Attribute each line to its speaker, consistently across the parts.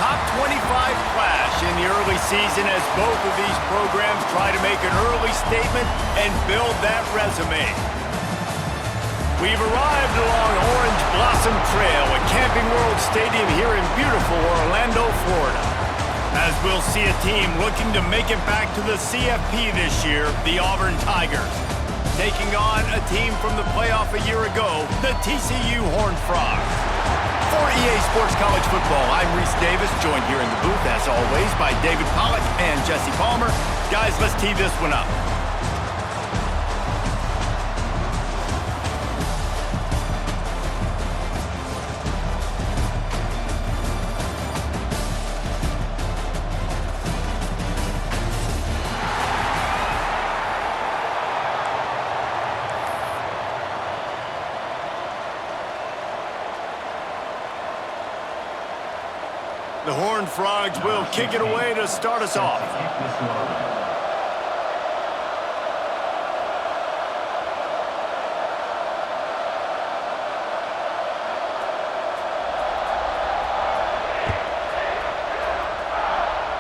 Speaker 1: top 25 clash in the early season as both of these programs try to make an early statement and build that resume. We've arrived along Orange Blossom Trail at Camping World Stadium here in beautiful Orlando, Florida. As we'll see a team looking to make it back to the CFP this year, the Auburn Tigers, taking on a team from the playoff a year ago, the TCU Horned Frogs. For EA Sports College Football, I'm Reese Davis, joined here in the booth, as always, by David Pollack and Jesse Palmer. Guys, let's tee this one up. The Horned Frogs will kick it away to start us off.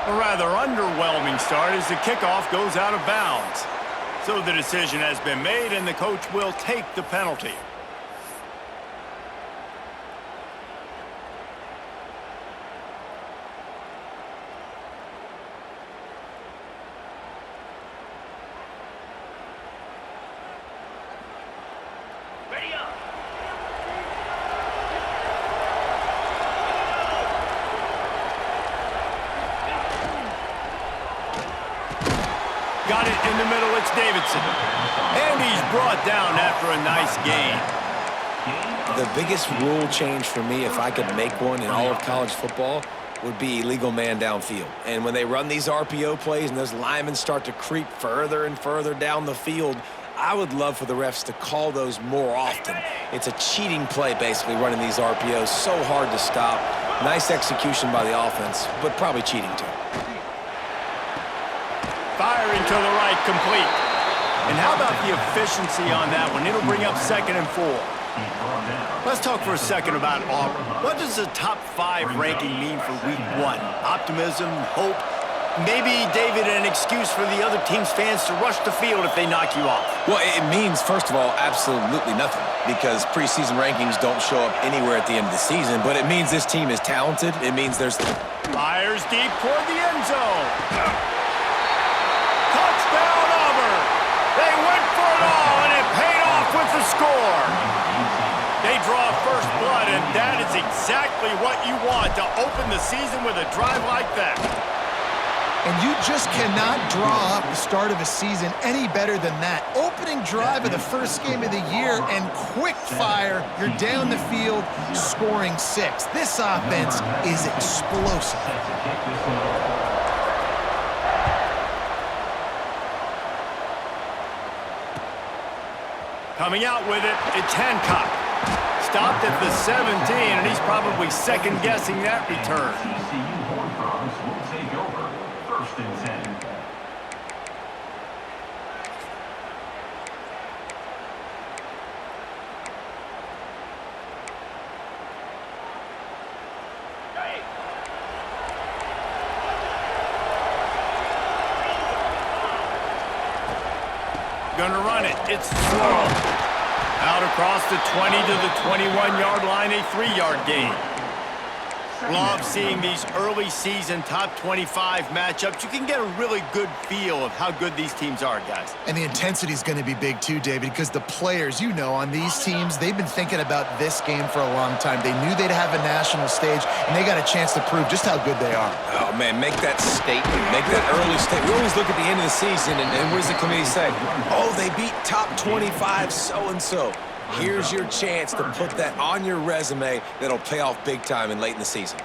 Speaker 1: A rather underwhelming start as the kickoff goes out of bounds. So the decision has been made and the coach will take the penalty. Got it in the middle, it's Davidson. And he's brought down after a nice gain.
Speaker 2: The biggest rule change for me, if I could make one in all of college football, would be illegal man downfield. And when they run these RPO plays and those linemen start to creep further and further down the field, I would love for the refs to call those more often. It's a cheating play, basically, running these RPOs. So hard to stop. Nice execution by the offense, but probably cheating too.
Speaker 1: Firing to the right, complete. And how about the efficiency on that one? It'll bring up 2nd and 4. Let's talk for a second about Auburn. What does the top 5 ranking mean for week 1? Optimism, hope, maybe, David, an excuse for the other team's fans to rush the field if they knock you off?
Speaker 2: Well, it means, first of all, absolutely nothing, because preseason rankings don't show up anywhere at the end of the season, but it means this team is talented. It means there's...
Speaker 1: Fires deep toward the end zone. Touchdown, Auburn! They went for it all, and it paid off with the score. They draw first blood, and that is exactly what you want to open the season with a drive like that.
Speaker 3: And you just cannot draw up the start of a season any better than that. Opening drive of the first game of the year and quick fire, you're down the field scoring 6. This offense is explosive.
Speaker 1: Coming out with it, it's Hancock. Stopped at the 17, and he's probably second-guessing that return.
Speaker 4: TCU Horned Frogs will take over 1st and 10.
Speaker 1: Gonna run it. It's Swirl. Out across the 20 to the 21-yard line, a 3-yard gain. Love seeing these early season top 25 matchups. You can get a really good feel of how good these teams are, guys.
Speaker 3: And the intensity is going to be big too, David, because the players, you know, on these teams, they've been thinking about this game for a long time. They knew they'd have a national stage, and they got a chance to prove just how good they are.
Speaker 2: Oh, man, make that statement. Make that early statement. We always look at the end of the season, and what does the committee say? Oh, they beat top 25 so-and-so. Here's your chance to put that on your resume that'll pay off big time and late in the season.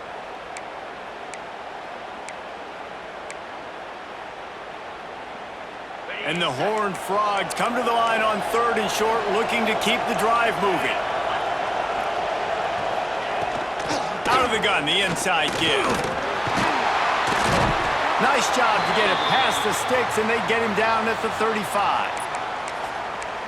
Speaker 1: And the Horned Frogs come to the line on 3rd and short, looking to keep the drive moving. Out of the gun, the inside give. Nice job to get it past the sticks, and they get him down at the 35.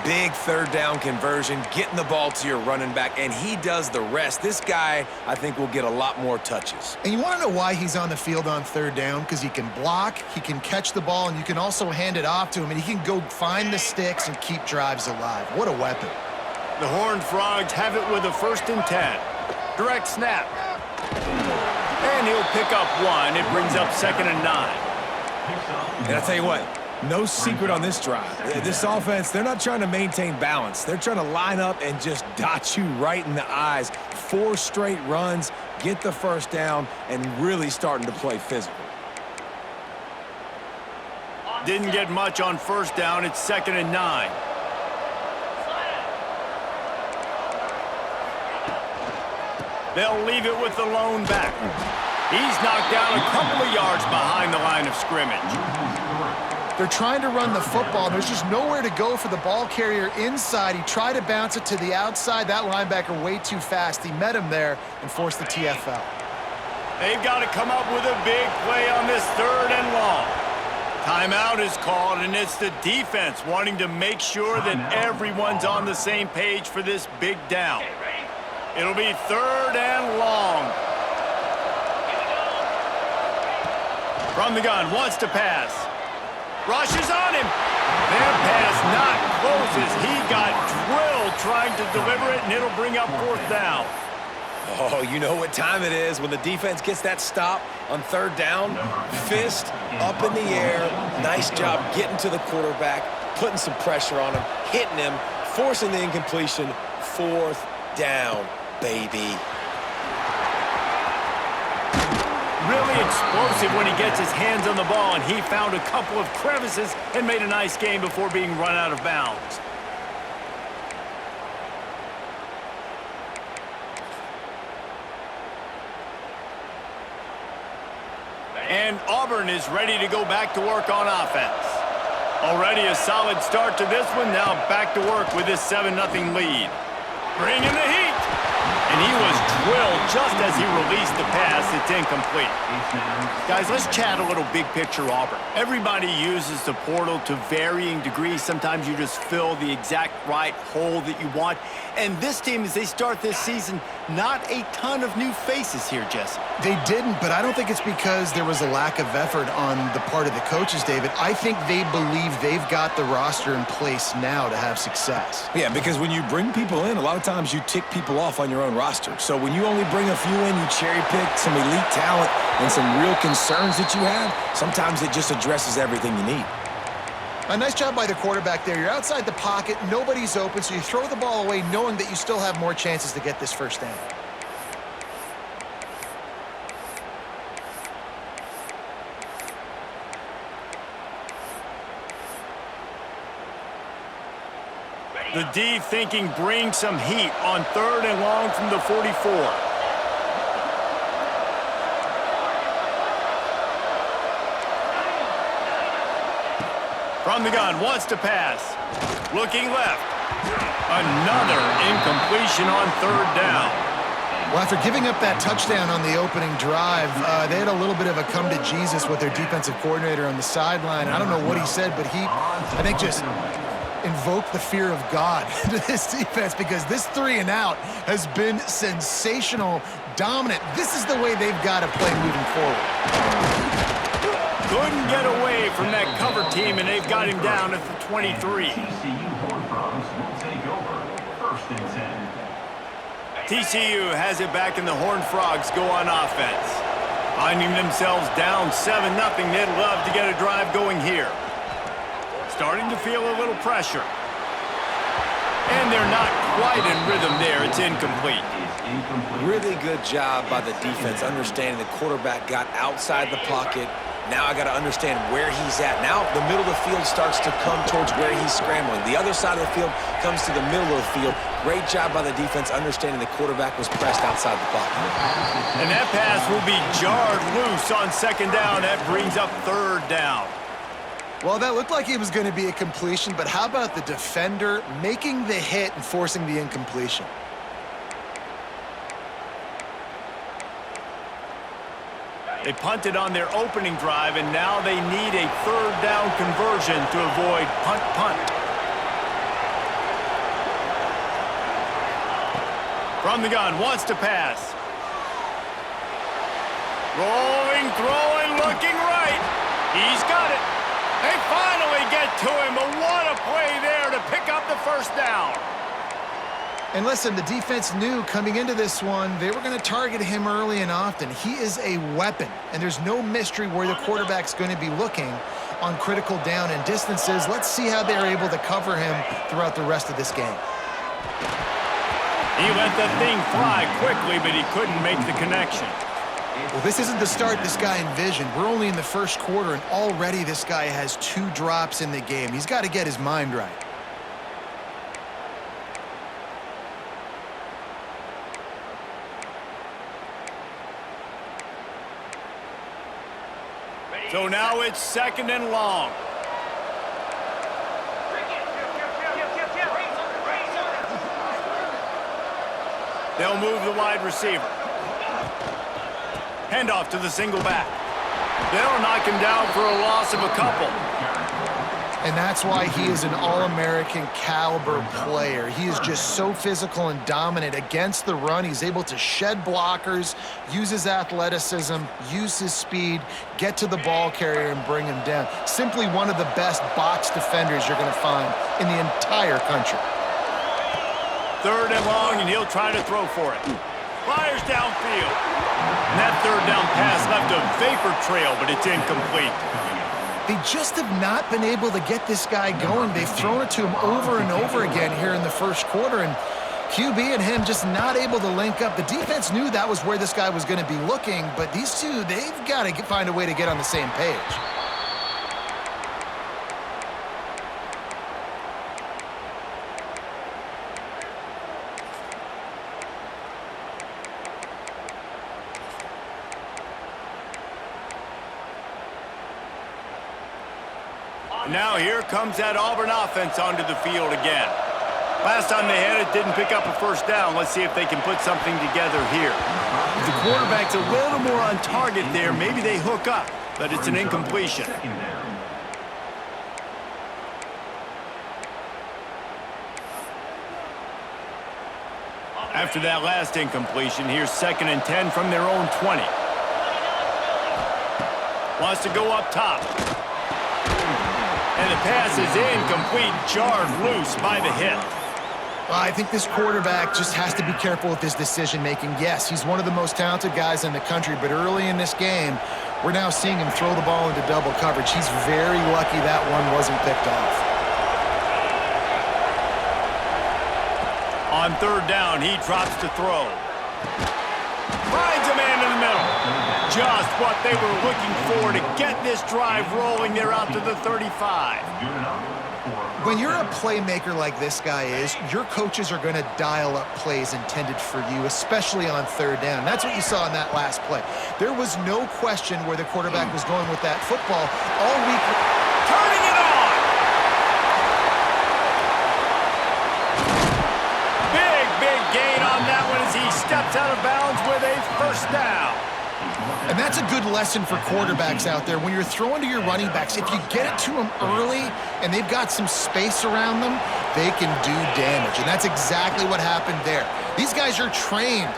Speaker 2: Big third down conversion, getting the ball to your running back, and he does the rest. This guy, I think, will get a lot more touches.
Speaker 3: And you want to know why he's on the field on third down? Because he can block, he can catch the ball, and you can also hand it off to him, and he can go find the sticks and keep drives alive. What a weapon.
Speaker 1: The Horned Frogs have it with a 1st and 10. Direct snap. And he'll pick up 1. It brings up 2nd and 9.
Speaker 2: And I'll tell you what, no secret on this drive. This offense, they're not trying to maintain balance. They're trying to line up and just dot you right in the eyes. 4 straight runs, get the 1st down, and really starting to play physical.
Speaker 1: Didn't get much on 1st down. It's 2nd and 9. They'll leave it with the lone back. He's knocked down a couple of yards behind the line of scrimmage.
Speaker 3: They're trying to run the football. There's just nowhere to go for the ball carrier inside. He tried to bounce it to the outside. That linebacker way too fast. He met him there and forced the TFL.
Speaker 1: They've got to come up with a big play on this 3rd and long. Timeout is called, and it's the defense wanting to make sure that everyone's on the same page for this big down. It'll be 3rd and long. From the gun, wants to pass. Rushes on him. That pass not close as he got drilled trying to deliver it, and it'll bring up 4th down.
Speaker 2: Oh, you know what time it is when the defense gets that stop on 3rd down. Fist up in the air. Nice job getting to the quarterback, putting some pressure on him, hitting him, forcing the incompletion. 4th down, baby.
Speaker 1: Really explosive when he gets his hands on the ball, and he found a couple of crevices and made a nice game before being run out of bounds. And Auburn is ready to go back to work on offense. Already a solid start to this one. Now back to work with this 7-0 lead. Bring in the heat. And he was drilled just as he released the pass. It's incomplete. Guys, let's chat a little big picture Auburn. Everybody uses the portal to varying degrees. Sometimes you just fill the exact right hole that you want. And this team, as they start this season, not a ton of new faces here, Jesse.
Speaker 3: They didn't, but I don't think it's because there was a lack of effort on the part of the coaches, David. I think they believe they've got the roster in place now to have success.
Speaker 2: Yeah, because when you bring people in, a lot of times you tick people off on your own roster. So when you only bring a few in, you cherry pick some elite talent and some real concerns that you have, sometimes it just addresses everything you need.
Speaker 3: A nice job by the quarterback there. You're outside the pocket, nobody's open, so you throw the ball away knowing that you still have more chances to get this 1st down.
Speaker 1: The D thinking bring some heat on 3rd and long from the 44. From the gun, wants to pass. Looking left. Another incompletion on 3rd down.
Speaker 3: Well, after giving up that touchdown on the opening drive, they had a little bit of a come to Jesus with their defensive coordinator on the sideline. I don't know what he said, but he, I think, just invoked the fear of God to this defense because this 3 and out has been sensational, dominant. This is the way they've got to play moving forward.
Speaker 1: Couldn't get away from that cover team, and they've got him down at the 23.
Speaker 4: TCU Horned Frogs will take over 1st and 10.
Speaker 1: TCU has it back, and the Horned Frogs go on offense. Finding themselves down 7-0, they'd love to get a drive going here. Starting to feel a little pressure. And they're not quite in rhythm there. It's incomplete.
Speaker 2: Really good job by the defense, understanding the quarterback got outside the pocket. Now I got to understand where he's at. Now the middle of the field starts to come towards where he's scrambling. The other side of the field comes to the middle of the field. Great job by the defense, understanding the quarterback was pressed outside the pocket.
Speaker 1: And that pass will be jarred loose on 2nd down. That brings up 3rd down.
Speaker 3: Well, that looked like it was going to be a completion, but how about the defender making the hit and forcing the incompletion?
Speaker 1: They punted on their opening drive, and now they need a 3rd down conversion to avoid punt. From the gun, wants to pass. Rolling, throwing, looking right. He's got it. They finally get to him, but what a play there to pick up the first down.
Speaker 3: And listen, the defense knew coming into this one, they were going to target him early and often. He is a weapon, and there's no mystery where the quarterback's going to be looking on critical down and distances. Let's see how they're able to cover him throughout the rest of this game.
Speaker 1: He let the thing fly quickly, but he couldn't make the connection.
Speaker 3: Well, this isn't the start this guy envisioned. We're only in the first quarter, and already this guy has 2 drops in the game. He's got to get his mind right.
Speaker 1: So now it's 2nd and long. They'll move the wide receiver. Handoff to the single back. They'll knock him down for a loss of a couple.
Speaker 3: And that's why he is an All-American caliber player. He is just so physical and dominant against the run. He's able to shed blockers, use his athleticism, use his speed, get to the ball carrier and bring him down. Simply one of the best box defenders you're going to find in the entire country.
Speaker 1: 3rd and long, and he'll try to throw for it. Fires downfield. And that 3rd down pass left a vapor trail, but it's incomplete.
Speaker 3: They just have not been able to get this guy going. They've thrown it to him over and over again here in the first quarter, and QB and him just not able to link up. The defense knew that was where this guy was going to be looking, but these two, they've got to find a way to get on the same page.
Speaker 1: Now here comes that Auburn offense onto the field again. Last time they had it, didn't pick up a first down. Let's see if they can put something together here. If the quarterback's a little more on target there, maybe they hook up, but it's an incompletion. After that last incompletion, here's 2nd and 10 from their own 20. Wants to go up top. And the pass is incomplete, jarred loose by the hit.
Speaker 3: Well, I think this quarterback just has to be careful with his decision-making. Yes, he's one of the most talented guys in the country, but early in this game, we're now seeing him throw the ball into double coverage. He's very lucky that one wasn't picked off.
Speaker 1: On 3rd down, he drops to throw. Finds a man in the middle. Just what they were looking for to get this drive rolling. They're out to the 35.
Speaker 3: When you're a playmaker like this guy is, your coaches are going to dial up plays intended for you, especially on 3rd down. That's what you saw in that last play. There was no question where the quarterback was going with that football all week.
Speaker 1: Turning it on! Big gain on that one as he steps out of bounds with a first down.
Speaker 3: And that's a good lesson for quarterbacks out there. When you're throwing to your running backs, if you get it to them early and they've got some space around them, they can do damage. And that's exactly what happened there. These guys are trained.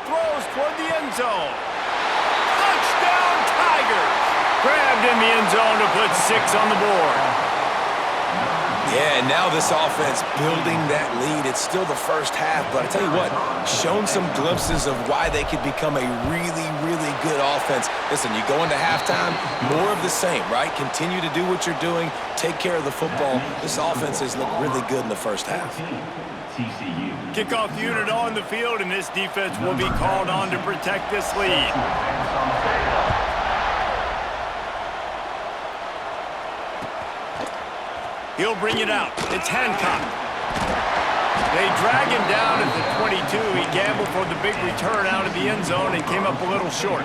Speaker 1: Throws toward the end zone. Touchdown Tigers! Grabbed in the end zone to put 6 on the board.
Speaker 2: Yeah, and now this offense building that lead. It's still the first half, but I tell you what, shown some glimpses of why they could become a really, really good offense. Listen, you go into halftime, more of the same, right? Continue to do what you're doing, take care of the football. This offense has looked really good in the first half.
Speaker 1: Kickoff unit on the field, and this defense will be called on to protect this lead. He'll bring it out. It's Hancock. They drag him down at the 22. He gambled for the big return out of the end zone and came up a little short.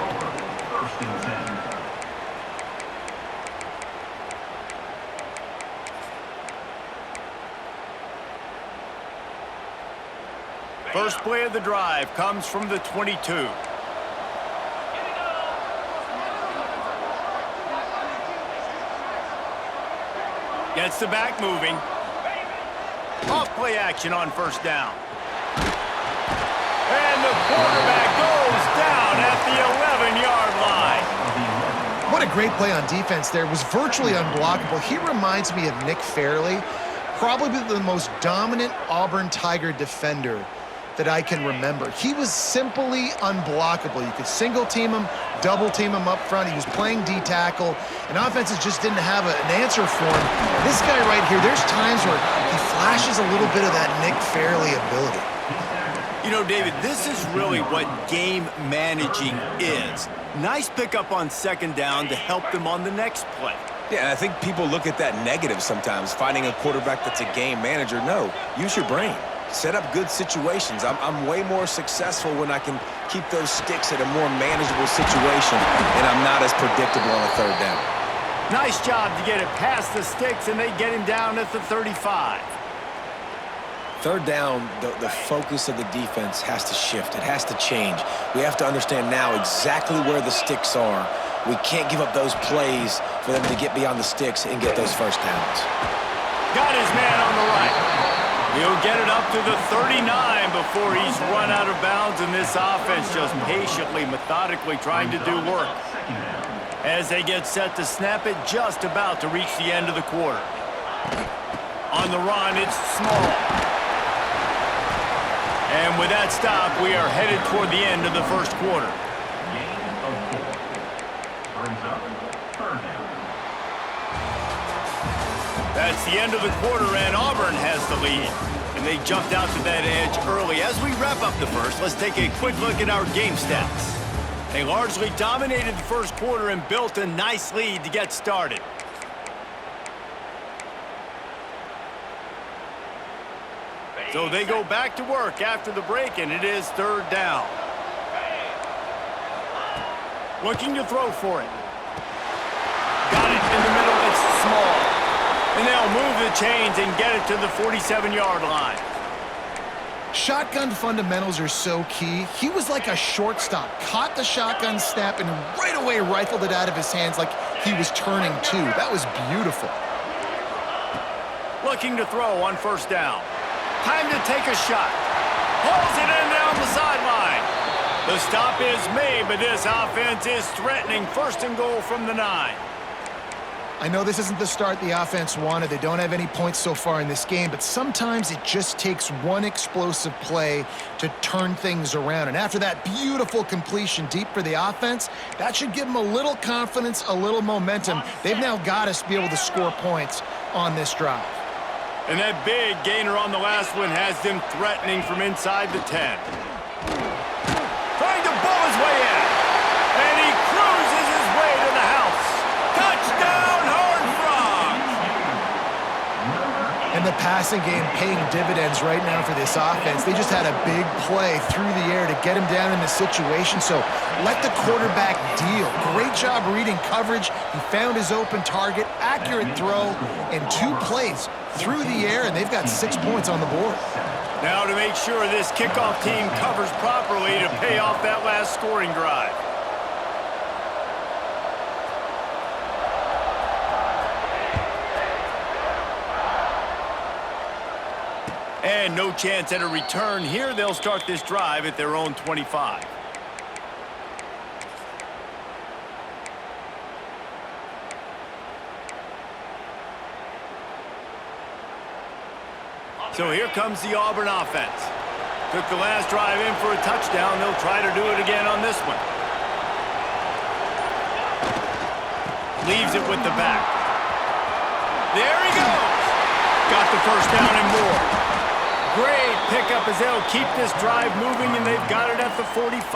Speaker 1: First play of the drive comes from the 22. Gets the back moving. Off play action on first down. quarterback goes down at the 11-yard line.
Speaker 3: What a great play on defense there. Was virtually unblockable. He reminds me of Nick Fairley, probably the most dominant Auburn Tiger defender that I can remember. He was simply unblockable. You could single team him, double team him up front. He was playing D-tackle, and offenses just didn't have an answer for him. This guy right here, there's times where he flashes a little bit of that Nick Fairley ability.
Speaker 1: You know, David, this is really what game managing is. Nice pickup on second down to help them on the next play.
Speaker 2: Yeah, and I think people look at that negative sometimes, finding a quarterback that's a game manager. No, use your brain. Set up good situations. I'm way more successful when I can keep those sticks at a more manageable situation, and I'm not as predictable on a third down.
Speaker 1: Nice job to get it past the sticks, and they get him down at the 35.
Speaker 2: Third down, the focus of the defense has to shift. It has to change. We have to understand now exactly where the sticks are. We can't give up those plays for them to get beyond the sticks and get those first downs.
Speaker 1: Got his man on the right. He'll get it up to the 39 before he's run out of bounds, and this offense just patiently, methodically trying to do work. As they get set to snap it, just about to reach the end of the quarter. On the run, it's Small. And with that stop, we are headed toward the end of the first quarter. That's the end of the quarter, and Auburn has the lead. And they jumped out to that edge early. As we wrap up the first, let's take a quick look at our game stats. They largely dominated the first quarter and built a nice lead to get started. So they go back to work after the break, and it is third down. Looking to throw for it. Got it in the middle. It's Small. And they'll move the chains and get it to the 47-yard line.
Speaker 3: Shotgun fundamentals are so key. He was like a shortstop. Caught the shotgun snap and right away rifled it out of his hands like he was turning two. That was beautiful.
Speaker 1: Looking to throw on first down. Time to take a shot. Pulls it in down the sideline. The stop is made, but this offense is threatening first and goal from the 9.
Speaker 3: I know this isn't the start the offense wanted. They don't have any points so far in this game, but sometimes it just takes one explosive play to turn things around. And after that beautiful completion deep for the offense, that should give them a little confidence, a little momentum. They've now got to be able to score points on this drive.
Speaker 1: And that big gainer on the last one has them threatening from inside the 10. Trying to bull his way in. And he cruises his way to the house. Touchdown, Horned Frogs!
Speaker 3: And the passing game paying dividends right now for this offense. They just had a big play through the air to get him down in the situation. So let the quarterback deal. Great job reading coverage. He found his open target, accurate throw, and 2 plays through the air, and they've got 6 points on the board.
Speaker 1: Now to make sure this kickoff team covers properly to pay off that last scoring drive. And no chance at a return here. They'll start this drive at their own 25. So here comes the Auburn offense. Took the last drive in for a touchdown. They'll try to do it again on this one. Leaves it with the back. There he goes. Got the first down and more. Great pickup as they'll keep this drive moving, and they've got it at the 45.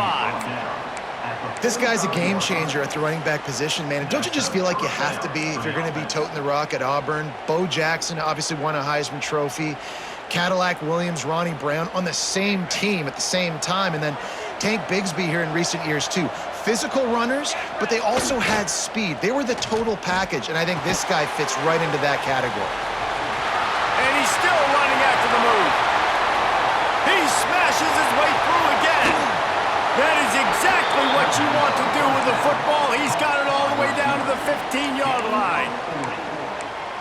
Speaker 3: This guy's a game changer at the running back position, man. And don't you just feel like you have to be if you're going to be toting the rock at Auburn? Bo Jackson obviously won a Heisman Trophy. Cadillac Williams, Ronnie Brown on the same team at the same time. And then Tank Bigsby here in recent years, too. Physical runners, but they also had speed. They were the total package, and I think this guy fits right into that category.
Speaker 1: And he's still running after the move. He smashes his way through again. That is exactly what you want to do with the football. He's got it all the way down to the 15-yard line.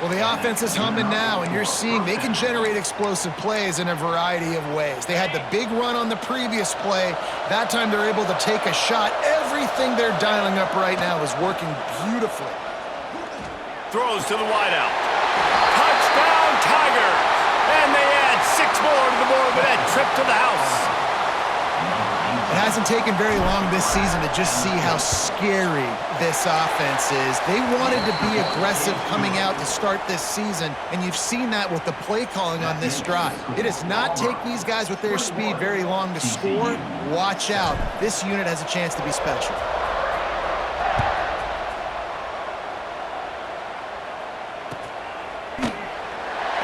Speaker 3: Well, the offense is humming now, and you're seeing they can generate explosive plays in a variety of ways. They had the big run on the previous play. That time they're able to take a shot. Everything they're dialing up right now is working beautifully.
Speaker 1: Throws to the wideout. Touchdown, Tigers! And they add 6 more to the board with that trip to the house.
Speaker 3: It hasn't taken very long this season to just see how scary this offense is. They wanted to be aggressive coming out to start this season, and you've seen that with the play calling on this drive. It does not take these guys with their speed very long to score. Watch out. This unit has a chance to be special.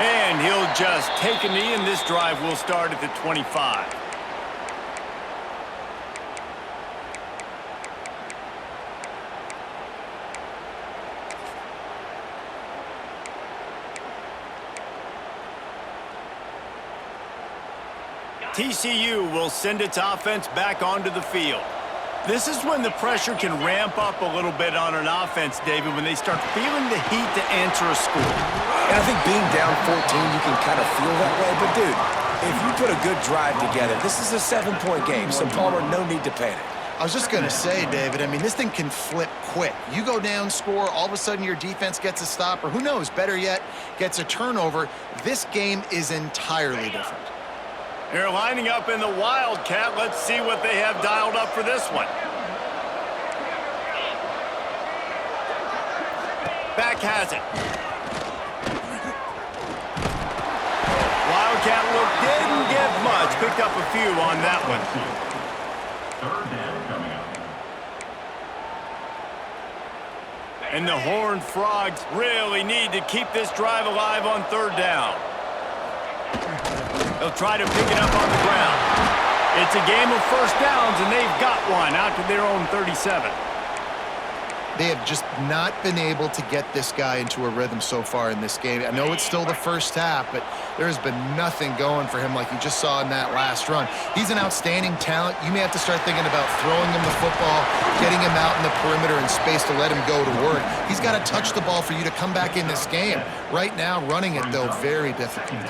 Speaker 1: And he'll just take a knee, and this drive will start at the 25. TCU will send its offense back onto the field. This is when the pressure can ramp up a little bit on an offense, David, when they start feeling the heat to answer a score.
Speaker 2: And I think being down 14, you can kind of feel that way. But, dude, if you put a good drive together, this is a 7-point game, so Palmer, no need to panic.
Speaker 3: I was just going to say, David, I mean, this thing can flip quick. You go down, score, all of a sudden your defense gets a stop, or who knows, better yet, gets a turnover. This game is entirely different.
Speaker 1: They're lining up in the Wildcat. Let's see what they have dialed up for this one. Back has it. Wildcat look didn't get much. Picked up a few on that one.
Speaker 4: Third down coming up.
Speaker 1: And the Horned Frogs really need to keep this drive alive on third down. They'll try to pick it up on the ground. It's a game of first downs, and they've got one out to their own 37.
Speaker 3: They have just not been able to get this guy into a rhythm so far in this game. I know it's still the first half, but there has been nothing going for him like you just saw in that last run. He's an outstanding talent. You may have to start thinking about throwing him the football, getting him out in the perimeter in space to let him go to work. He's got to touch the ball for you to come back in this game. Right now, running it, though, very difficult.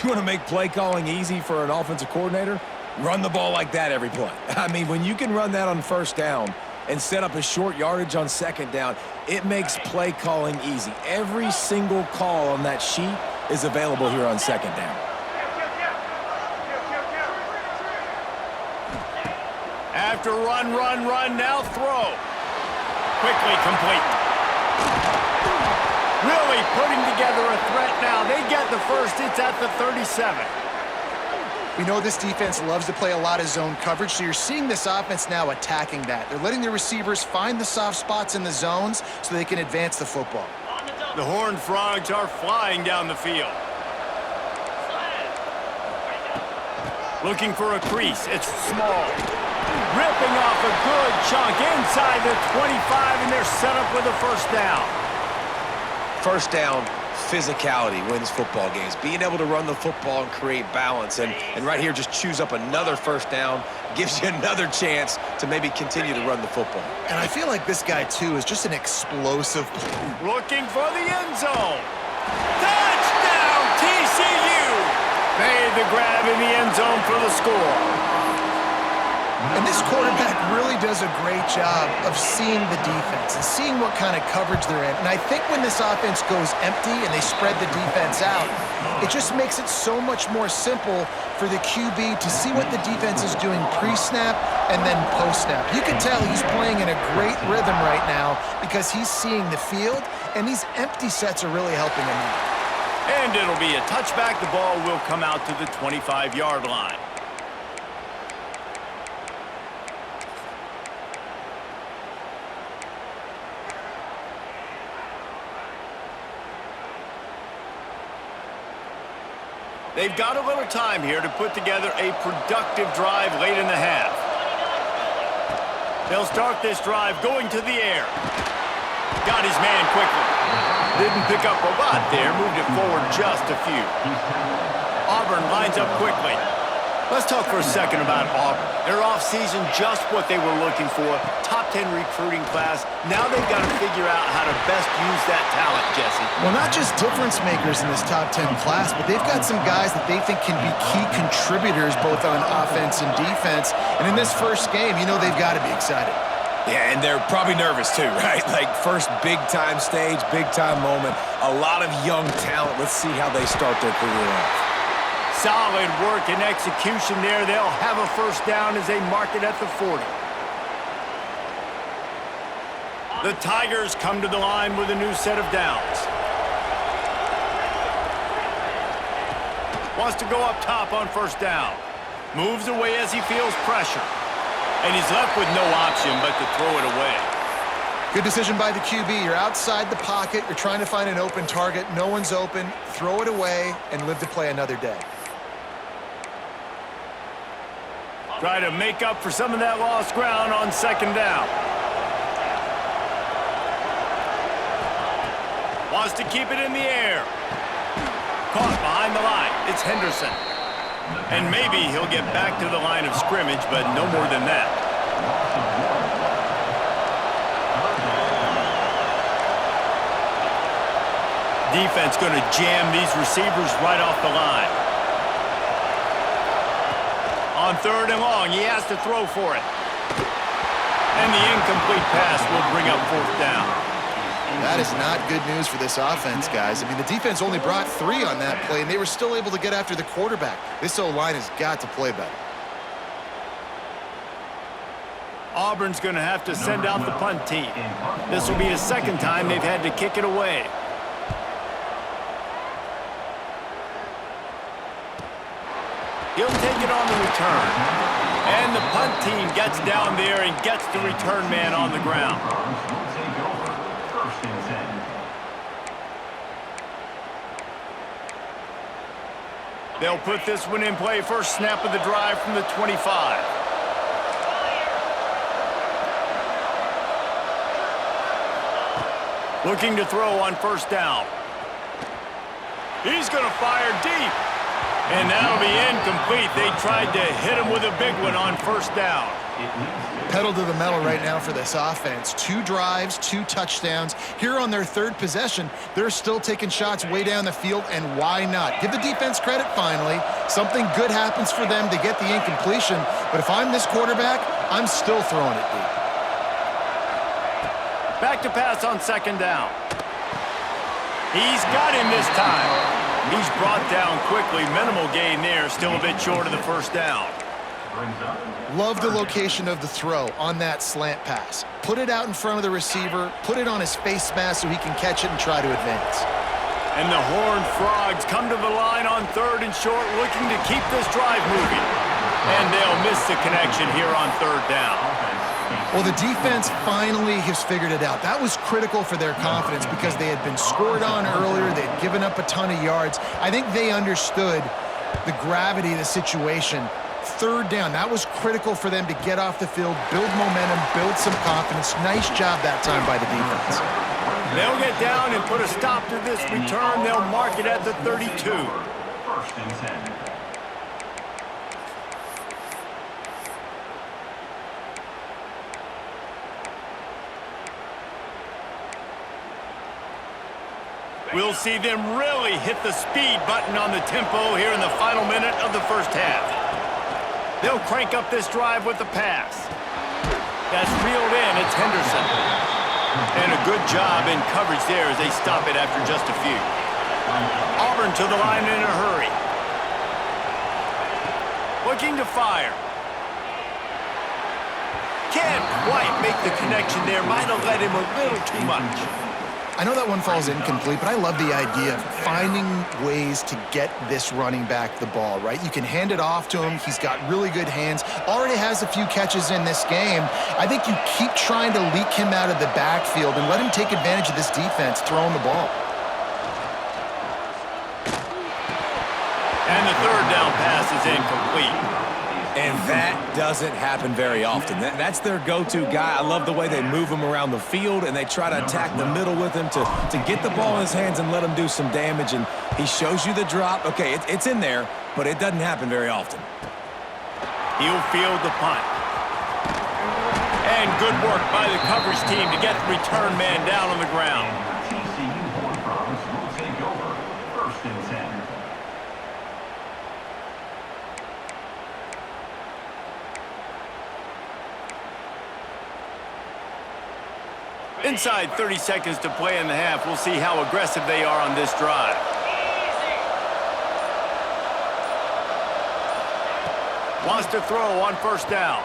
Speaker 2: You want to make play calling easy for an offensive coordinator? Run the ball like that every play. I mean, when you can run that on first down and set up a short yardage on second down, it makes play calling easy. Every single call on that sheet is available here on second down.
Speaker 1: After run, now throw. Quickly complete. Really putting together a threat now. They get the first. It's at the 37.
Speaker 3: We know this defense loves to play a lot of zone coverage, so you're seeing this offense now attacking that. They're letting their receivers find the soft spots in the zones so they can advance the football.
Speaker 1: The Horned Frogs are flying down the field. Looking for a crease. It's small. Ripping off a good chunk inside the 25, and they're set up with a first down.
Speaker 2: First down, physicality wins football games. Being able to run the football and create balance. And right here, just choose up another first down, gives you another chance to maybe continue to run the football.
Speaker 3: And I feel like this guy, too, is just an explosive player.
Speaker 1: Looking for the end zone. Touchdown, TCU! Made the grab in the end zone for the score.
Speaker 3: And this quarterback really does a great job of seeing the defense and seeing what kind of coverage they're in. And I think when this offense goes empty and they spread the defense out, it just makes it so much more simple for the QB to see what the defense is doing pre-snap and then post-snap. You can tell he's playing in a great rhythm right now because he's seeing the field, and these empty sets are really helping him out.
Speaker 1: And it'll be a touchback. The ball will come out to the 25-yard line. They've got a little time here to put together a productive drive late in the half. They'll start this drive going to the air. Got his man quickly. Didn't pick up a lot there, moved it forward just a few. Auburn lines up quickly. Let's talk for a second about Auburn. Their offseason, just what they were looking for. Top 10 recruiting class. Now they've got to figure out how to best use that talent, Jesse.
Speaker 3: Well, not just difference makers in this top 10 class, but they've got some guys that they think can be key contributors both on offense and defense. And in this first game, you know they've got to be excited.
Speaker 2: Yeah, and they're probably nervous too, right? Like first big-time stage, big-time moment. A lot of young talent. Let's see how they start their career off.
Speaker 1: Solid work and execution there. They'll have a first down as they mark it at the 40. The Tigers come to the line with a new set of downs. Wants to go up top on first down. Moves away as he feels pressure. And he's left with no option but to throw it away.
Speaker 3: Good decision by the QB. You're outside the pocket. You're trying to find an open target. No one's open. Throw it away and live to play another day.
Speaker 1: Try to make up for some of that lost ground on second down. Wants to keep it in the air. Caught behind the line. It's Henderson. And maybe he'll get back to the line of scrimmage, but no more than that. Defense going to jam these receivers right off the line. On third and long, he has to throw for it. And the incomplete pass will bring up fourth down.
Speaker 3: That is not good news for this offense, guys. I mean, the defense only brought 3 on that play, and they were still able to get after the quarterback. This O-line has got to play better.
Speaker 1: Auburn's going to have to send out the punt team. This will be the second time they've had to kick it away. He'll take it on the return. And the punt team gets down there and gets the return man on the ground. They'll put this one in play. First snap of the drive from the 25. Looking to throw on first down. He's going to fire deep. And that'll be incomplete. They tried to hit him with a big one on first down.
Speaker 3: Pedal to the metal right now for this offense. 2 drives, 2 touchdowns. Here on their third possession, they're still taking shots way down the field, and why not? Give the defense credit finally. Something good happens for them to get the incompletion, but if I'm this quarterback, I'm still throwing it deep.
Speaker 1: Back to pass on second down. He's got him this time. He's brought down quickly. Minimal gain there. Still a bit short of the first down.
Speaker 3: Love the location of the throw on that slant pass. Put it out in front of the receiver. Put it on his face mask so he can catch it and try to advance.
Speaker 1: And the Horned Frogs come to the line on third and short, looking to keep this drive moving. And they'll miss the connection here on third down.
Speaker 3: Well, the defense finally has figured it out. That was critical for their confidence because they had been scored on earlier. They had given up a ton of yards. I think they understood the gravity of the situation. Third down, that was critical for them to get off the field, build momentum, build some confidence. Nice job that time by the defense.
Speaker 1: They'll get down and put a stop to this return. They'll mark it at the 32.
Speaker 4: First and 10.
Speaker 1: We'll see them really hit the speed button on the tempo here in the final minute of the first half. They'll crank up this drive with the pass. That's reeled in. It's Henderson. And a good job in coverage there as they stop it after just a few. Auburn to the line in a hurry. Looking to fire. Can't quite make the connection there. Might have let him a little too much.
Speaker 3: I know that one falls incomplete, but I love the idea of finding ways to get this running back the ball, right? You can hand it off to him. He's got really good hands. Already has a few catches in this game. I think you keep trying to leak him out of the backfield and let him take advantage of this defense throwing the ball.
Speaker 1: And the third down pass is incomplete.
Speaker 2: And that doesn't happen very often. That's their go-to guy. I love the way they move him around the field, and they try to attack the middle with him to get the ball in his hands and let him do some damage. And he shows you the drop. Okay, it's in there, but it doesn't happen very often.
Speaker 1: He'll field the punt. And And good work by the coverage team to get the return man down on the ground.
Speaker 4: TCU Horned Frogs will take over. First and 10.
Speaker 1: Inside 30 seconds to play in the half. We'll see how aggressive they are on this drive. Wants to throw on first down.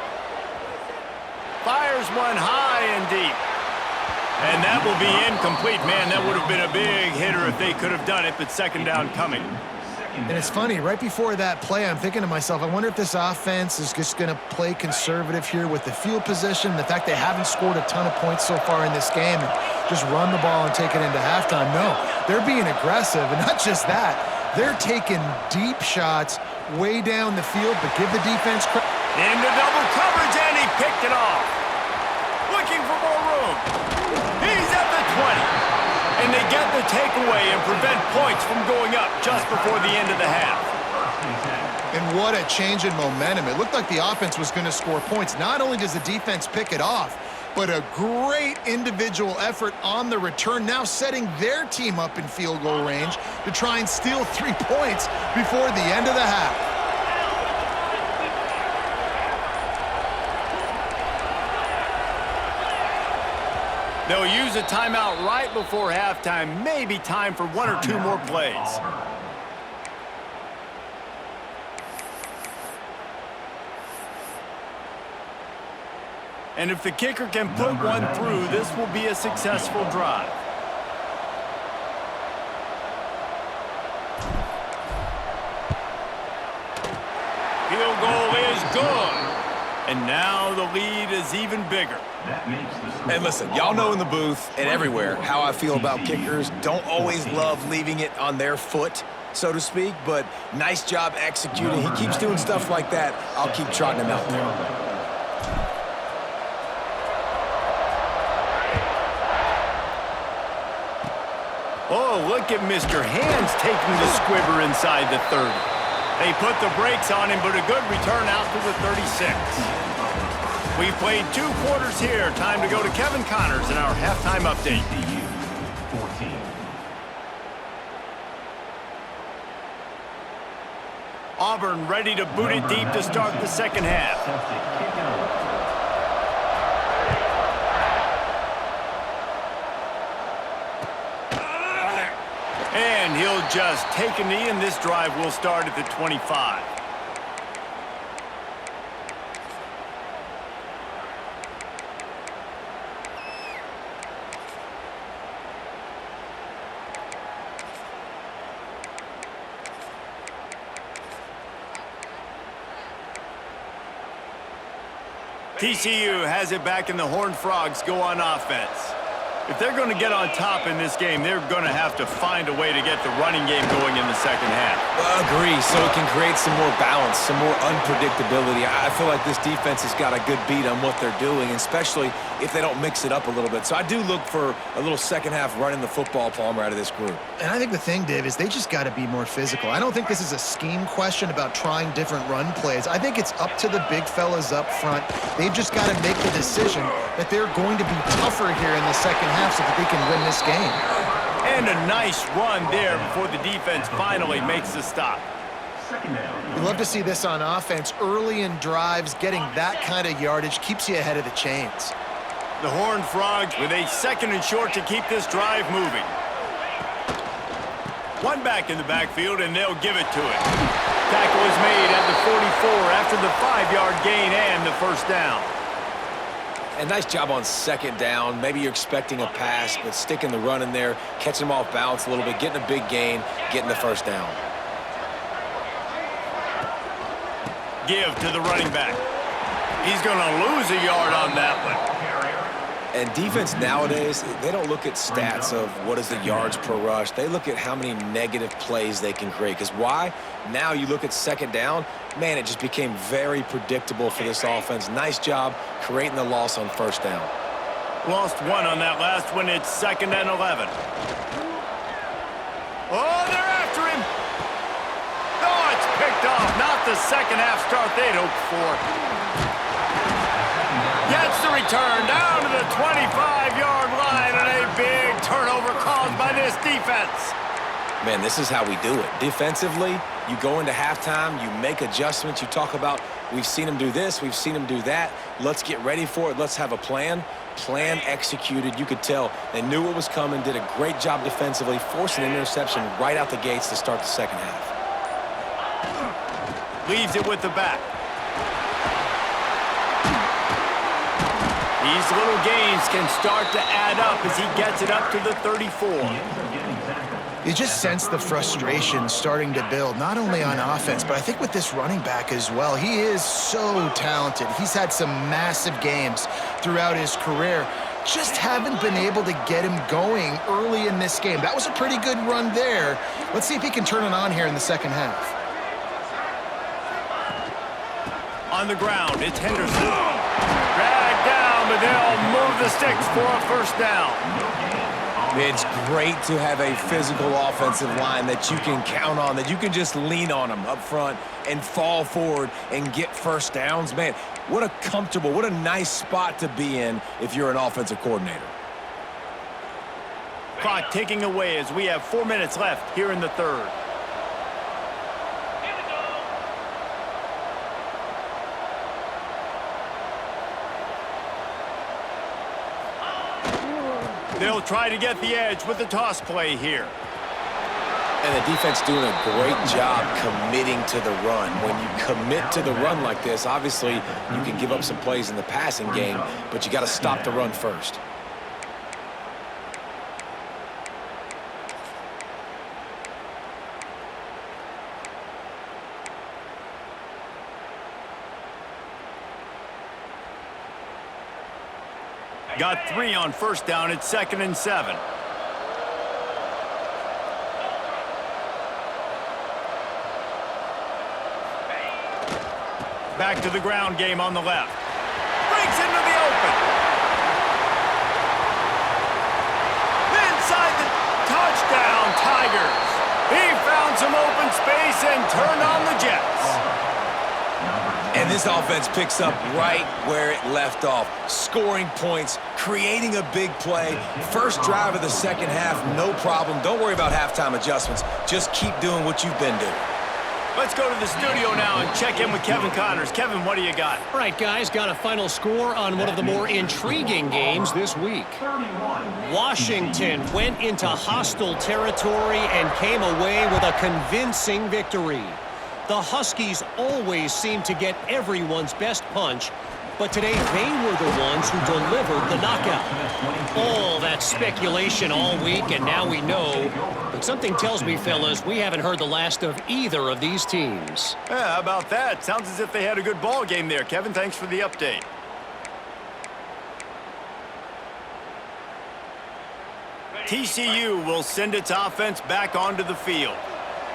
Speaker 1: Fires one high and deep. And that will be incomplete. Man, that would have been a big hitter if they could have done it, but second down coming.
Speaker 3: And it's funny, right before that play, I'm thinking to myself, I wonder if this offense is just going to play conservative here with the field position, the fact they haven't scored a ton of points so far in this game, and just run the ball and take it into halftime. No, they're being aggressive, and not just that, they're taking deep shots way down the field, but give the defense credit.
Speaker 1: Into double coverage, and he picked it off. Looking for more room. He's at the 20. And they get the takeaway and prevent points from going up just before the end of the half.
Speaker 3: And what a change in momentum. It looked like the offense was going to score points. Not only does the defense pick it off, but a great individual effort on the return, now setting their team up in field goal range to try and steal 3 points before the end of the half.
Speaker 1: They'll use a timeout right before halftime. Maybe time for 1 or 2 more plays. And if the kicker can put one through, this will be a successful drive. Field goal is good. And now the lead is even bigger.
Speaker 2: And listen, y'all know in the booth and everywhere how I feel about kickers. Don't always love leaving it on their foot, so to speak, but nice job executing. He keeps doing stuff like that. I'll keep trotting him out there.
Speaker 1: Oh, look at Mr. Hands taking the squibber inside the 30. They put the brakes on him, but a good return out to the 36. We've played 2 quarters here. Time to go to Kevin Connors in our halftime update.
Speaker 4: 14.
Speaker 1: Auburn ready to boot it deep to start the second half. And he'll just take a knee, and this drive will start at the 25. TCU has it back, and the Horned Frogs go on offense. If they're going to get on top in this game, they're going to have to find a way to get the running game going in the second half.
Speaker 2: Agree, so it can create some more balance, some more unpredictability. I feel like this defense has got a good beat on what they're doing, especially if they don't mix it up a little bit. So I do look for a little second half running the football, Palmer, out of this group.
Speaker 3: And I think the thing, Dave, is they just got to be more physical. I don't think this is a scheme question about trying different run plays. I think it's up to the big fellas up front. They've just got to make the decision that they're going to be tougher here in the second half so that they can win this game.
Speaker 1: And a nice run there before the defense finally makes the stop.
Speaker 3: You love to see this on offense. Early in drives, getting that kind of yardage keeps you ahead of the chains.
Speaker 1: The Horned Frogs with a 2nd and short to keep this drive moving. One back in the backfield, and they'll give it to it. Tackle is made at the 44 after the 5-yard gain and the first down.
Speaker 2: And nice job on second down. Maybe you're expecting a pass, but sticking the run in there, catching them off balance a little bit, getting a big gain, getting the first down.
Speaker 1: Give to the running back. He's going to lose a yard on that one.
Speaker 2: And defense nowadays, they don't look at stats of what is the yards per rush. They look at how many negative plays they can create. Because why? Now you look at second down, man, it just became very predictable for this offense. Nice job creating the loss on first down.
Speaker 1: Lost 1 on that last one. It's 2nd and 11. Oh, they're after him. Oh, it's picked off. Not the second half start they'd hoped for. Gets the return down to the 25-yard line, and a big turnover caused by this defense.
Speaker 2: Man, this is how we do it. Defensively, you go into halftime, you make adjustments. You talk about, we've seen them do this, we've seen them do that. Let's get ready for it. Let's have a plan. Plan executed. You could tell they knew what was coming, did a great job defensively, forcing an interception right out the gates to start the second half.
Speaker 1: Leaves it with the back. These little gains can start to add up as he gets it up to the 34.
Speaker 3: You just sense the frustration starting to build, not only on offense, but I think with this running back as well. He is so talented. He's had some massive games throughout his career. Just haven't been able to get him going early in this game. That was a pretty good run there. Let's see if he can turn it on here in the second half.
Speaker 1: On the ground, it's Henderson. Dragged down, but they'll move the sticks for a first down.
Speaker 2: It's great to have a physical offensive line that you can count on, that you can just lean on them up front and fall forward and get first downs. Man, what a comfortable, what a nice spot to be in if you're an offensive coordinator.
Speaker 1: Clock ticking away as we have 4 minutes left here in the third. They'll try to get the edge with the toss play here.
Speaker 2: And the defense doing a great job committing to the run. When you commit to the run like this, obviously you can give up some plays in the passing game, but you got to stop the run first.
Speaker 1: Got 3 on first down. It's 2nd and 7. Back to the ground game on the left. Breaks into the open. Inside the touchdown, Tigers. He found some open space and turned on the Jets.
Speaker 2: And this offense picks up right where it left off. Scoring points, creating a big play. First drive of the second half, no problem. Don't worry about halftime adjustments. Just keep doing what you've been doing.
Speaker 1: Let's go to the studio now and check in with Kevin Connors. Kevin, what do you got?
Speaker 5: All right, guys, got a final score on one of the more intriguing games this week. Washington went into hostile territory and came away with a convincing victory. The Huskies always seem to get everyone's best punch, but today they were the ones who delivered the knockout. All that speculation all week, and now we know. But something tells me, fellas, we haven't heard the last of either of these teams.
Speaker 1: Yeah, how about that? Sounds as if they had a good ball game there. Kevin, thanks for the update. TCU will send its offense back onto the field.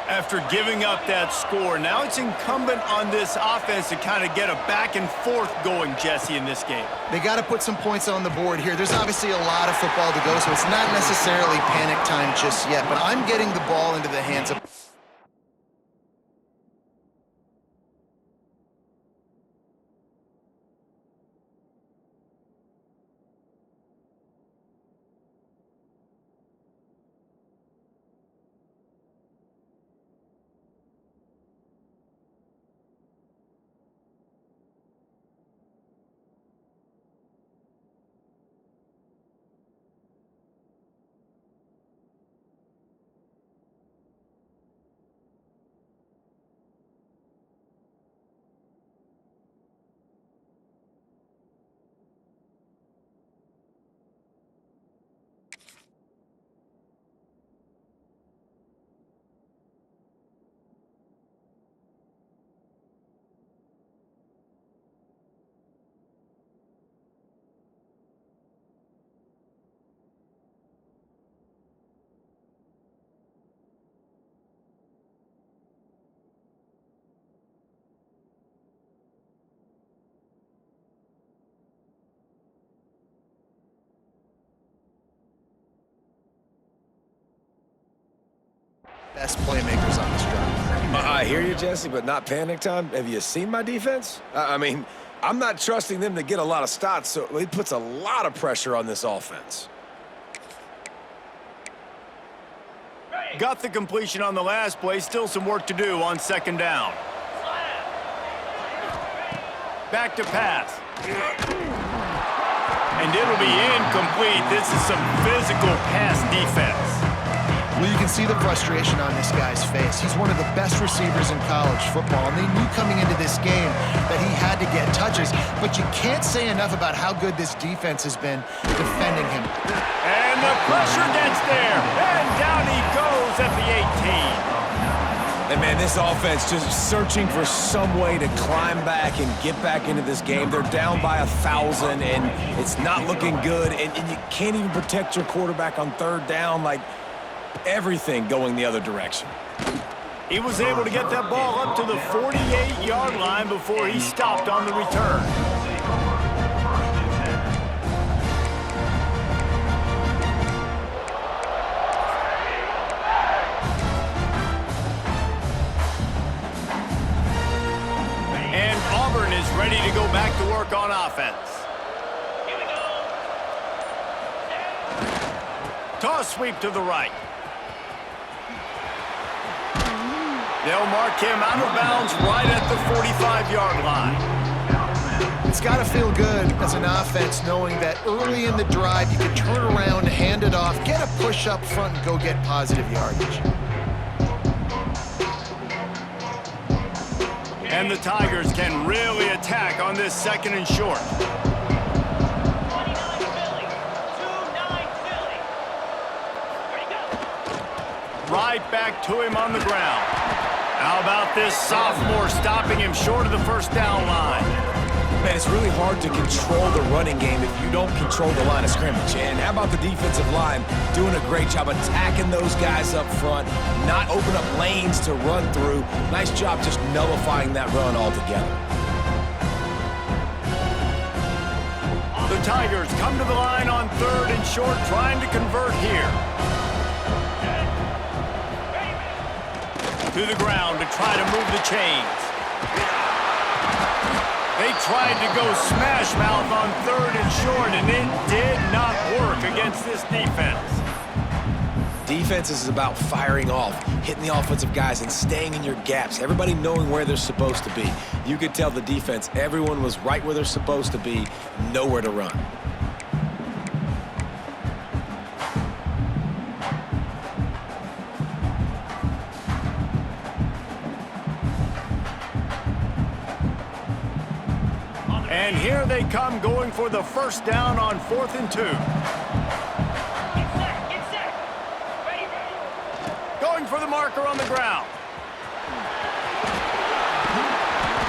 Speaker 1: After giving up that score, now it's incumbent on this offense to kind of get a back and forth going, Jesse, in this game.
Speaker 3: They got to put some points on the board here. There's obviously a lot of football to go, so it's not necessarily panic time just yet, but I'm getting the ball into the hands of... best playmakers on this drive.
Speaker 2: I hear you, Jesse, but not panic time. Have you seen my defense? I mean, I'm not trusting them to get a lot of stops, so he puts a lot of pressure on this offense.
Speaker 1: Got the completion on the last play. Still some work to do on second down. Back to pass. And it'll be incomplete. This is some physical pass defense.
Speaker 3: Well, you can see the frustration on this guy's face. He's one of the best receivers in college football, and they knew coming into this game that he had to get touches, but you can't say enough about how good this defense has been defending him.
Speaker 1: And the pressure gets there, and down he goes at the 18.
Speaker 2: And, man, this offense just searching for some way to climb back and get back into this game. They're down by 1,000, and it's not looking good, and you can't even protect your quarterback on third down. Like, everything going the other direction.
Speaker 1: He was able to get that ball up to the 48-yard line before he stopped on the return. And Auburn is ready to go back to work on offense. Toss sweep to the right. They'll mark him out of bounds right at the 45-yard line.
Speaker 3: It's got to feel good as an offense knowing that early in the drive you can turn around, hand it off, get a push up front, and go get positive yardage.
Speaker 1: And the Tigers can really attack on this second and short. Right back to him on the ground. How about this sophomore stopping him short of the first down line?
Speaker 2: Man, it's really hard to control the running game if you don't control the line of scrimmage. And how about the defensive line doing a great job attacking those guys up front, not open up lanes to run through. Nice job just nullifying that run altogether.
Speaker 1: The Tigers come to the line on third and short, trying to convert here. To the ground to try to move the chains. They tried to go smash mouth on third and short, and it did not work against this defense.
Speaker 2: Defense is about firing off, hitting the offensive guys, and staying in your gaps. Everybody knowing where they're supposed to be. You could tell the defense, everyone was right where they're supposed to be, nowhere to run.
Speaker 1: And here they come going for the first down on 4th and 2. Going for the marker on the ground.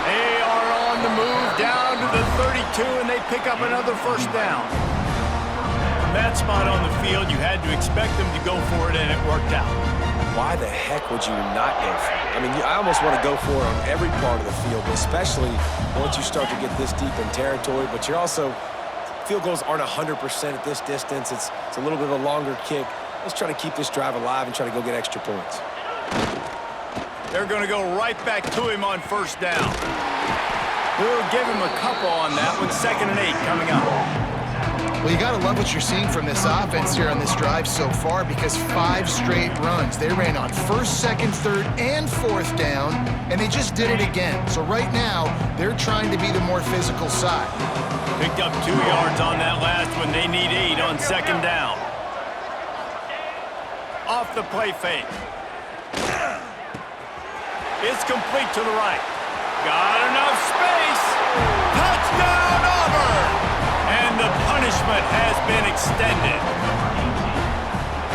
Speaker 1: They are on the move down to the 32, and they pick up another first down. From that spot on the field, you had to expect them to go for it, and it worked out.
Speaker 2: Why the heck would you not go for it? I mean, I almost want to go for it on every part of the field, especially once you start to get this deep in territory. But you're also, field goals aren't 100% at this distance. It's a little bit of a longer kick. Let's try to keep this drive alive and try to go get extra points.
Speaker 1: They're going to go right back to him on first down. We'll give him a couple on that with 2nd and 8 coming up.
Speaker 3: Well, you got to love what you're seeing from this offense here on this drive so far, because 5 straight runs. They ran on 1st, 2nd, 3rd, and 4th down, and they just did it again. So right now, they're trying to be the more physical side.
Speaker 1: Picked up 2 yards on that last one. They need 8 on 2nd down. Off the play fake. It's complete to the right. Got enough space. Touchdown, Auburn! And the punishment has been extended.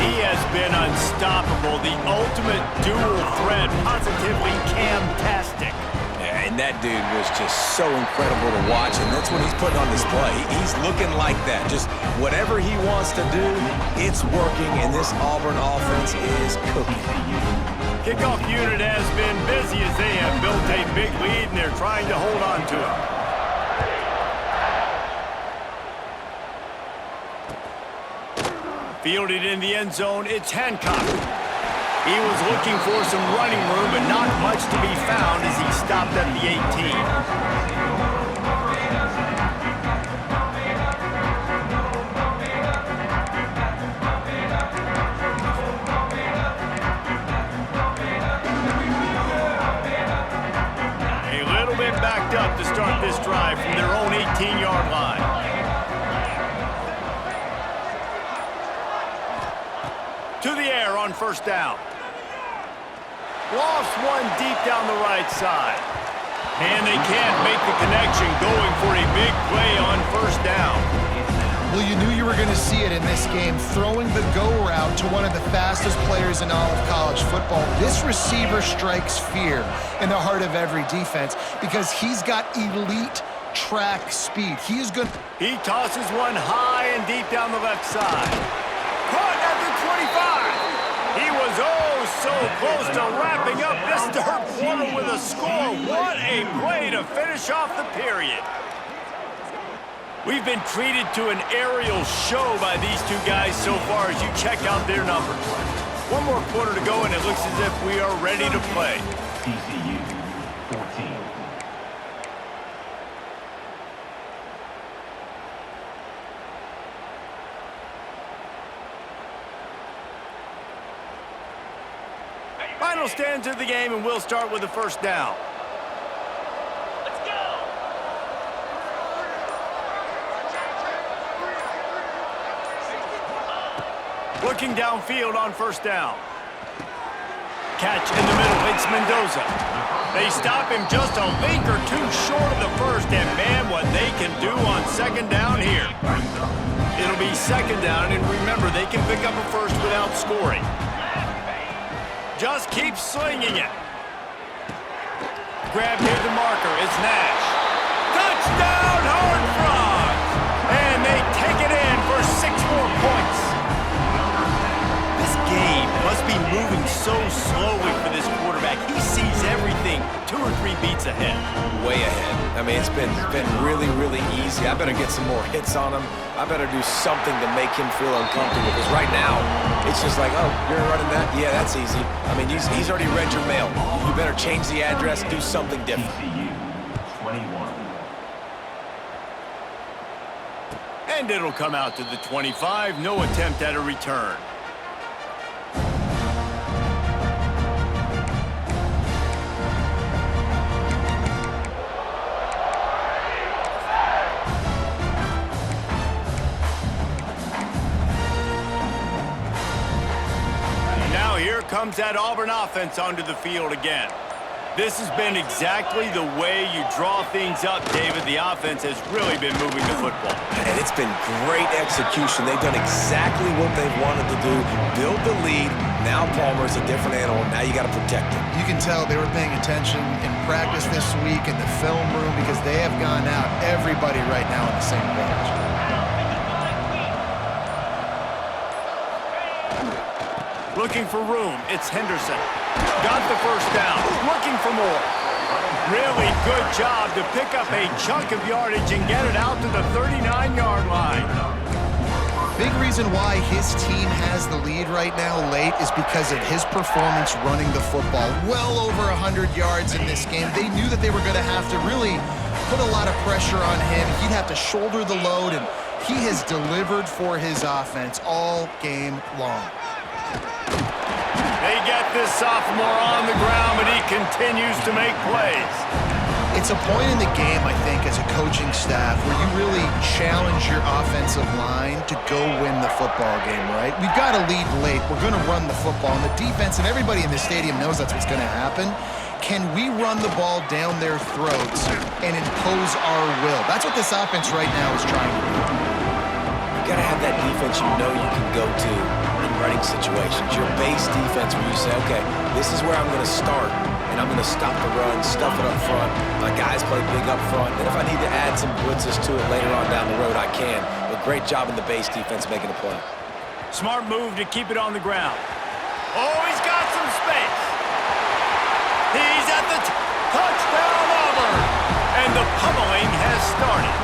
Speaker 1: He has been unstoppable. The ultimate dual threat. Positively Cam-tastic.
Speaker 2: Yeah, and that dude was just so incredible to watch, and that's what he's putting on display. He's looking like that. Just whatever he wants to do, it's working, and this Auburn offense is cooking.
Speaker 1: Kickoff unit has been busy as they have built a big lead, and they're trying to hold on to it. Fielded in the end zone, it's Hancock. He was looking for some running room, but not much to be found as he stopped at the 18. backed up to start this drive from their own 18-yard line. To the air on first down. Lofts one deep down the right side. And they can't make the connection, going for a big play on first down.
Speaker 3: Well, you knew you were going to see it in this game, throwing the go route to one of the fastest players in all of college football. This receiver strikes fear in the heart of every defense because he's got elite track speed. He
Speaker 1: tosses one high and deep down the left side. Caught at the 25. He was so close to wrapping up this third quarter with a score. What a play to finish off the period. We've been treated to an aerial show by these two guys so far as you check out their numbers. One more quarter to go, and it looks as if we are ready to play.
Speaker 4: TCU 14.
Speaker 1: Final stands of the game, and we'll start with the first down. Looking downfield on first down. Catch in the middle, it's Mendoza. They stop him just a link or two short of the first, and man, what they can do on second down here. It'll be second down, and remember, they can pick up a first without scoring. Just keep slinging it. Grab near the marker, it's Nash. Touchdown, Horned Frogs! And they take it in for 6 more points. This game must be moving so slowly for this quarterback. He sees everything 2 or 3 beats ahead.
Speaker 2: Way ahead. I mean, it's been really, really easy. I better get some more hits on him. I better do something to make him feel uncomfortable. Because right now, it's just like, oh, you're running that? Yeah, that's easy. I mean, he's already read your mail. You better change the address, do something different.
Speaker 4: TCU 21.
Speaker 1: And it'll come out to the 25. No attempt at a return. Comes that Auburn offense onto the field again. This has been exactly the way you draw things up, David. The offense has really been moving the football.
Speaker 2: And it's been great execution. They've done exactly what they've wanted to do. Build the lead. Now Palmer's a different animal. Now you got to protect him.
Speaker 3: You can tell they were paying attention in practice this week in the film room because they have gone out, everybody right now on the same page.
Speaker 1: Looking for room, it's Henderson. Got the first down, looking for more. Really good job to pick up a chunk of yardage and get it out to the 39-yard line.
Speaker 3: Big reason why his team has the lead right now late is because of his performance running the football. Well over 100 yards in this game. They knew that they were going to have to really put a lot of pressure on him. He'd have to shoulder the load, and he has delivered for his offense all game long.
Speaker 1: They get this sophomore on the ground, but he continues to make plays.
Speaker 3: It's a point in the game, I think, as a coaching staff where you really challenge your offensive line to go win the football game, right? We've got to lead late. We're going to run the football, and the defense and everybody in the stadium knows that's what's going to happen. Can we run the ball down their throats and impose our will? That's what this offense right now is trying to do.
Speaker 2: You got to have that defense you know you can go to in running situations. Your base defense where you say, okay, this is where I'm going to start, and I'm going to stop the run, stuff it up front. My guys play big up front. And if I need to add some blitzes to it later on down the road, I can. But great job in the base defense making a play.
Speaker 1: Smart move to keep it on the ground. Oh, he's got some space. He's at the touchdown Auburn. And the pummeling has started.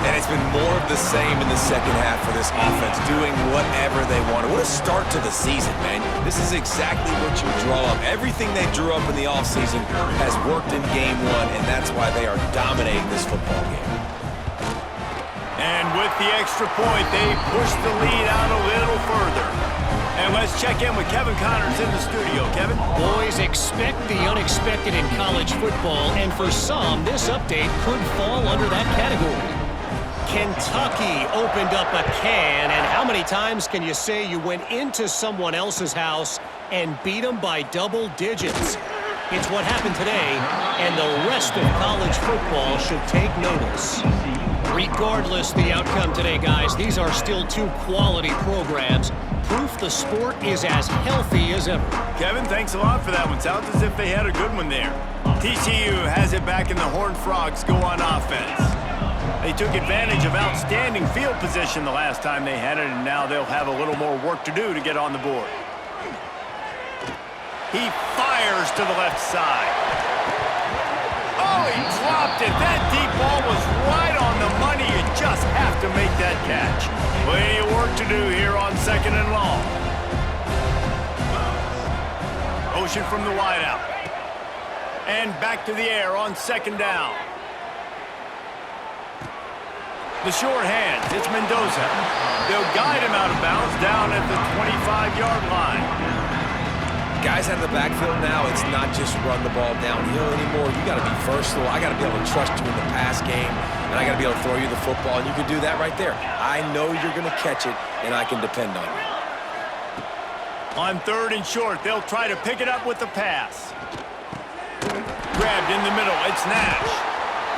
Speaker 2: And it's been more of the same in the second half for this offense, doing whatever they wanted. What a start to the season, man. This is exactly what you draw up. Everything they drew up in the offseason has worked in game one, and that's why they are dominating this football game.
Speaker 1: And with the extra point, they push the lead out a little further. And let's check in with Kevin Connors in the studio. Kevin?
Speaker 5: Boys, expect the unexpected in college football, and for some, this update could fall under that category. Kentucky opened up a can, and how many times can you say you went into someone else's house and beat them by double digits? It's what happened today, and the rest of college football should take notice. Regardless the outcome today, guys, these are still two quality programs. Proof the sport is as healthy as ever.
Speaker 1: Kevin, thanks a lot for that one. Sounds as if they had a good one there. TCU has it back in the Horned Frogs go on offense. They took advantage of outstanding field position the last time they had it, and now they'll have a little more work to do to get on the board. He fires to the left side. Oh, he dropped it. That deep ball was right on the money. You just have to make that catch. Plenty of work to do here on 2nd and long. Motion from the wideout. And back to the air on 2nd down. The short hands, it's Mendoza. They'll guide him out of bounds down at the 25-yard line.
Speaker 2: Guys out of the backfield now, it's not just run the ball downhill anymore. You got to be versatile. I got to be able to trust you in the pass game, and I got to be able to throw you the football, and you can do that right there. I know you're going to catch it, and I can depend on you.
Speaker 1: On 3rd and short, they'll try to pick it up with the pass. Grabbed in the middle, it's Nash.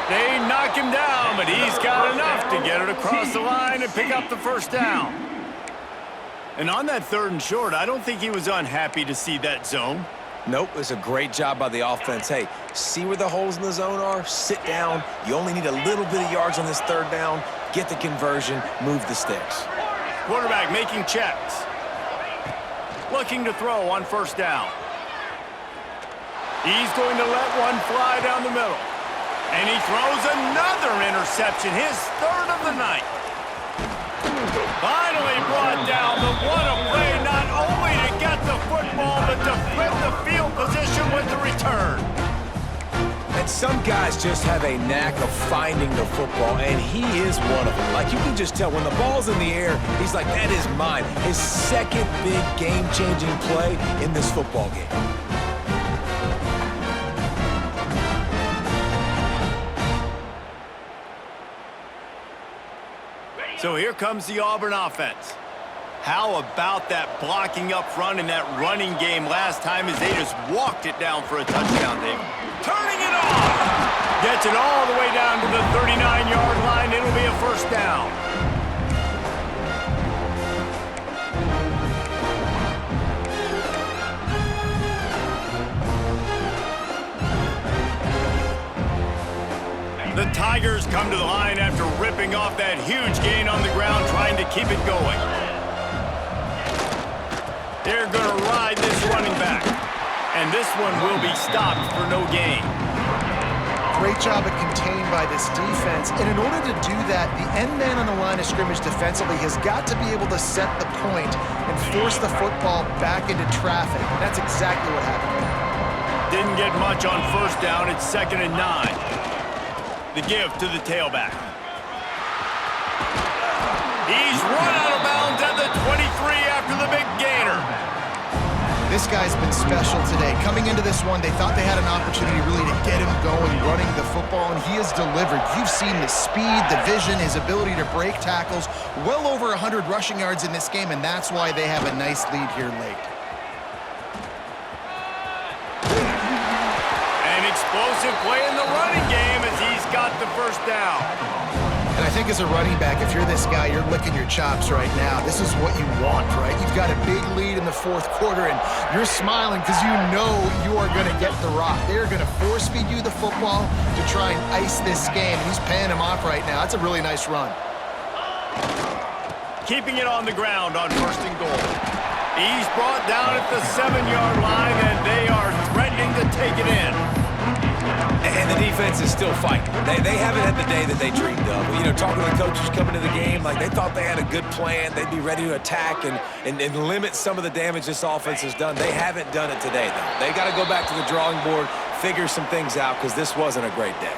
Speaker 1: They knock him down, but he's got enough to get it across the line and pick up the 1st down. And on that 3rd and short, I don't think he was unhappy to see that zone.
Speaker 2: Nope, it was a great job by the offense. Hey, see where the holes in the zone are? Sit down. You only need a little bit of yards on this 3rd down. Get the conversion, move the sticks.
Speaker 1: Quarterback making checks. Looking to throw on 1st down. He's going to let one fly down the middle. And he throws another interception, his 3rd of the night. Finally brought down, but what a play, not only to get the football, but to flip the field position with the return.
Speaker 2: And some guys just have a knack of finding the football, and he is one of them. Like, you can just tell when the ball's in the air, he's like, that is mine. His 2nd big game-changing play in this football game.
Speaker 1: So here comes the Auburn offense. How about that blocking up front in that running game last time as they just walked it down for a touchdown, Dave? Turning it on! Gets it all the way down to the 39-yard line. It'll be a 1st down. The Tigers come to the line after ripping off that huge gain on the ground, trying to keep it going. They're going to ride this running back. And this one will be stopped for no gain.
Speaker 3: Great job at contained by this defense. And in order to do that, the end man on the line of scrimmage defensively has got to be able to set the point and force the football back into traffic. And that's exactly what happened there.
Speaker 1: Didn't get much on 1st down. It's 2nd and 9. The give to the tailback. He's run out of bounds at the 23 after the big gainer.
Speaker 3: This guy's been special today. Coming into this one, they thought they had an opportunity really to get him going, running the football, and he has delivered. You've seen the speed, the vision, his ability to break tackles. Well over 100 rushing yards in this game, and that's why they have a nice lead here late.
Speaker 1: Explosive play in the running game as he's got the 1st down.
Speaker 3: And I think as a running back, if you're this guy, you're licking your chops right now. This is what you want, right? You've got a big lead in the 4th quarter, and you're smiling because you know you are going to get the rock. They're going to force-feed you the football to try and ice this game. He's paying him off right now. That's a really nice run.
Speaker 1: Keeping it on the ground on 1st and goal. He's brought down at the 7-yard line, and they are threatening to take it in.
Speaker 2: And the defense is still fighting. They haven't had the day that they dreamed of. You know, talking to the coaches coming to the game, like they thought they had a good plan. They'd be ready to attack and limit some of the damage this offense has done. They haven't done it today, though. They got to go back to the drawing board, figure some things out, because this wasn't a great day.